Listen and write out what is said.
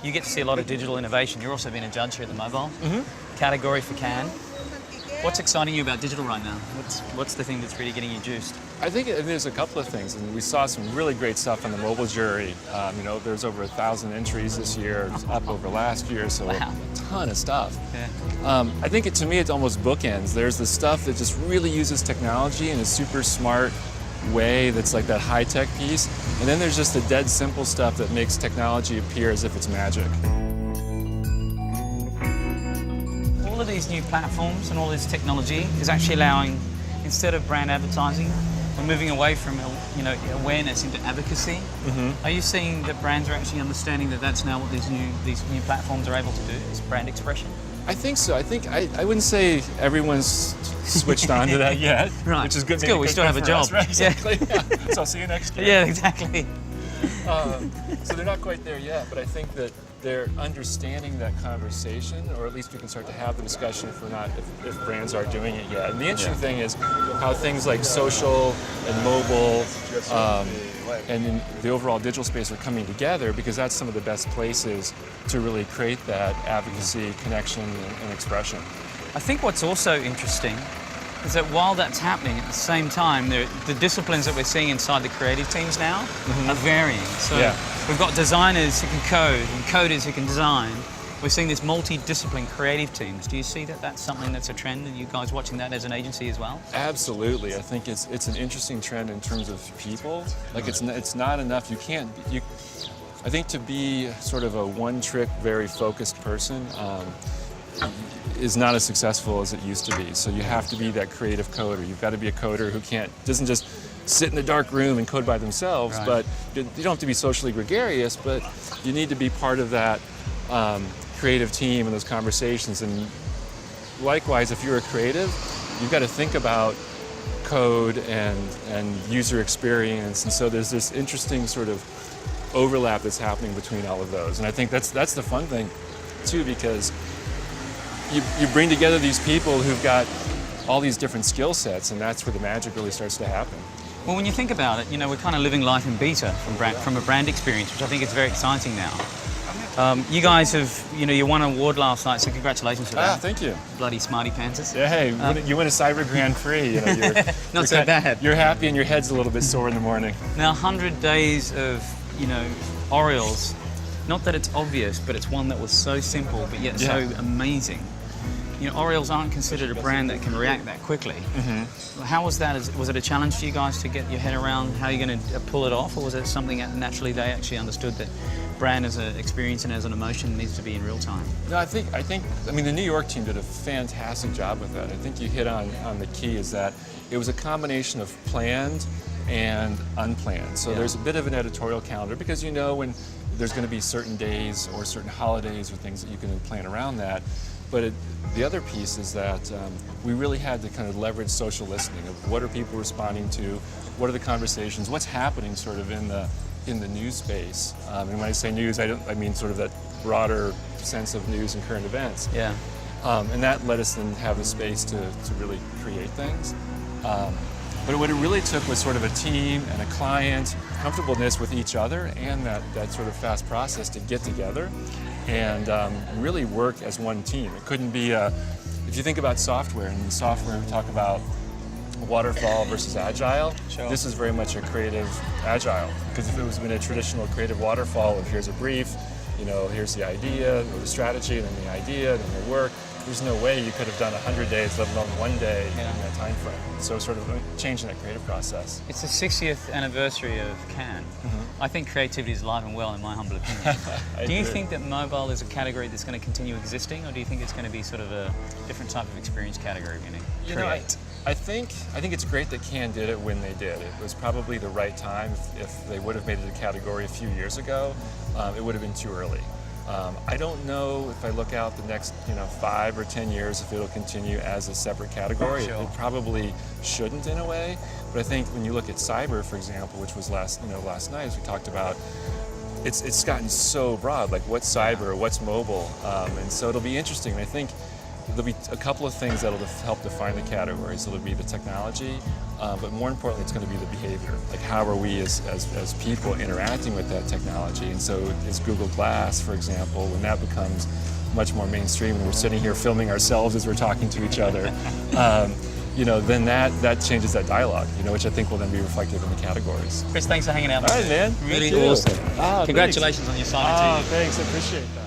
you get to see a lot of digital innovation. You're also being a judge here at the mobile category for Cannes. What's exciting you about digital right now? What's the thing that's really getting you juiced? I think there's a couple of things. We saw some really great stuff on the mobile jury. There's over 1,000 entries this year. It's up over last year, so a ton of stuff. Yeah. I think to me, it's almost bookends. There's the stuff that just really uses technology in a super smart way that's like that high-tech piece. And then there's just the dead simple stuff that makes technology appear as if it's magic. All of these new platforms and all this technology is actually allowing, instead of brand advertising, we're moving away from awareness into advocacy. Are you seeing that brands are actually understanding that that's now what these new platforms are able to do, is brand expression? I think so. I wouldn't say everyone's switched on to that yet, right. Which is good. It's good. We still have a job. Us, right? Exactly. Yeah. So I'll see you next year. Yeah, exactly. So they're not quite there yet, but I think that they're understanding that conversation, or at least we can start to have the discussion if brands aren't doing it yet. And the interesting thing is how things like social and mobile and in the overall digital space are coming together, because that's some of the best places to really create that advocacy, connection, and expression. I think what's also interesting is that while that's happening, at the same time, the disciplines that we're seeing inside the creative teams now are varying. So we've got designers who can code and coders who can design. We're seeing this multi-discipline creative teams. Do you see that that's something that's a trend, and you guys watching that as an agency as well? Absolutely. I think it's an interesting trend in terms of people. Like it's not enough. I think to be sort of a one-trick, very focused person is not as successful as it used to be. So you have to be that creative coder. You've got to be a coder who doesn't just sit in the dark room and code by themselves, but you don't have to be socially gregarious, but you need to be part of that creative team and those conversations. And likewise, if you're a creative, you've got to think about code and user experience. And so there's this interesting sort of overlap that's happening between all of those. And I think that's the fun thing too, because you bring together these people who've got all these different skill sets, and that's where the magic really starts to happen. Well, when you think about it, we're kind of living life in beta from a brand experience, which I think is very exciting now. You guys have, you won an award last night, so congratulations for that. Thank you. Bloody smarty pantsers. Yeah, hey, you win a Cyber Grand Prix. Not so bad. You're happy and your head's a little bit sore in the morning. Now, 100 days of, Orioles, not that it's obvious, but it's one that was so simple, but yet so amazing. Orioles aren't considered a brand that can react that quickly. How was that? Was it a challenge for you guys to get your head around how you're going to pull it off, or was it something that naturally they actually understood that brand as an experience and as an emotion needs to be in real time? No, I think the New York team did a fantastic job with that. I think you hit on the key, is that it was a combination of planned and unplanned. So there's a bit of an editorial calendar, because when there's going to be certain days or certain holidays or things that you can plan around that. But the other piece is that we really had to kind of leverage social listening of what are people responding to, what are the conversations, what's happening sort of in the news space. And when I say news, I mean sort of that broader sense of news and current events. Yeah. And that let us then have the space to really create things. But what it really took was sort of a team and a client, comfortableness with each other, and that sort of fast process to get together and really work as one team. It couldn't be if you think about software, and in software we talk about waterfall versus agile. Sure. This is very much a creative agile, because if it was been a traditional creative waterfall of here's a brief, here's the idea, or the strategy, and then the idea, then the work, there's no way you could have done 100 days, let alone one day in that time frame. So sort of changing that creative process. It's the 60th anniversary of Cannes. I think creativity is alive and well, in my humble opinion. Do you think that mobile is a category that's going to continue existing, or do you think it's going to be sort of a different type of experience category? I think it's great that Cannes did it when they did. It was probably the right time. If they would have made it a category a few years ago, it would have been too early. I don't know if I look out the next 5 or 10 years if it'll continue as a separate category. Sure. It probably shouldn't in a way, but I think when you look at cyber, for example, which was last night as we talked about, it's gotten so broad, like what's cyber, what's mobile, and so it'll be interesting. I think there'll be a couple of things that'll help define the category. So there'll be the technology, but more importantly, it's going to be the behavior. Like how are we as people interacting with that technology? And so is Google Glass, for example, when that becomes much more mainstream and we're sitting here filming ourselves as we're talking to each other, then that changes that dialogue, which I think will then be reflected in the categories. Chris, thanks for hanging out. All right, man. Really Thank you. awesome. Oh, Congratulations on your signing. Thanks. I appreciate that.